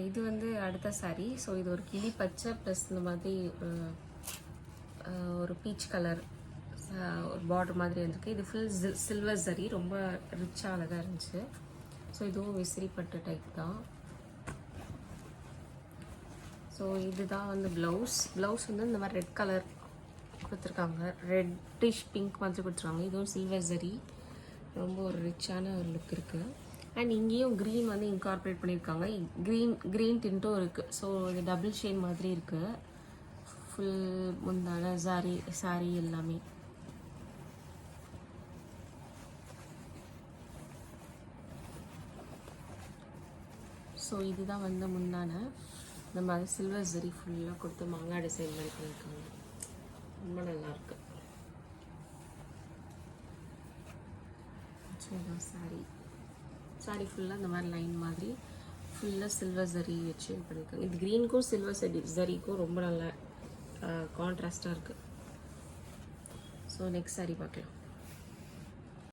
இது வந்து அடுத்த சாரீ. ஸோ இது ஒரு கிளி பச்சை ப்ளஸ் இந்த மாதிரி ஒரு பீச் கலர் ஒரு பார்டர் மாதிரி இருந்திருக்கு. இது ஃபுல் சில்வர் சரி, ரொம்ப ரிச்சாக அழகாக இருந்துச்சு. ஸோ இதுவும் விசிறி பட்டு டைப் தான். ஸோ இதுதான் வந்து ப்ளவுஸ் வந்து இந்த மாதிரி ரெட் கலர் கொடுத்துருக்காங்க, ரெட்டிஷ் பிங்க் மாதிரி கொடுத்துருக்காங்க. இதுவும் சில்வர் சரி, ரொம்ப ஒரு ரிச்சான ஒரு லுக் இருக்குது. அண்ட் இங்கேயும் க்ரீன் வந்து இன்கார்பரேட் பண்ணியிருக்காங்க. க்ரீன் டின்ட்டும் இருக்குது. ஸோ இது டபுள் ஷேட் மாதிரி இருக்குது. ஃபுல் முந்தான சாரி எல்லாமே. ஸோ இதுதான் வந்து முந்தான இந்த மாதிரி சில்வர் சரி ஃபுல்லாக கொடுத்து மாங்காய் டிசைன் மாதிரி பண்ணியிருக்காங்க. ரொம்ப நல்லாயிருக்கு. ஸோ இதான் சாரி ஃபுல்லாக இந்த மாதிரி லைன் மாதிரி ஃபுல்லாக சில்வர் சரி வச்சு பண்ணியிருக்காங்க. இது க்ரீனுக்கும் சில்வர் சரிக்கும் ரொம்ப நல்லா கான்ட்ராஸ்டாக இருக்குது. ஸோ நெக்ஸ்ட் சாரி பார்க்கலாம்.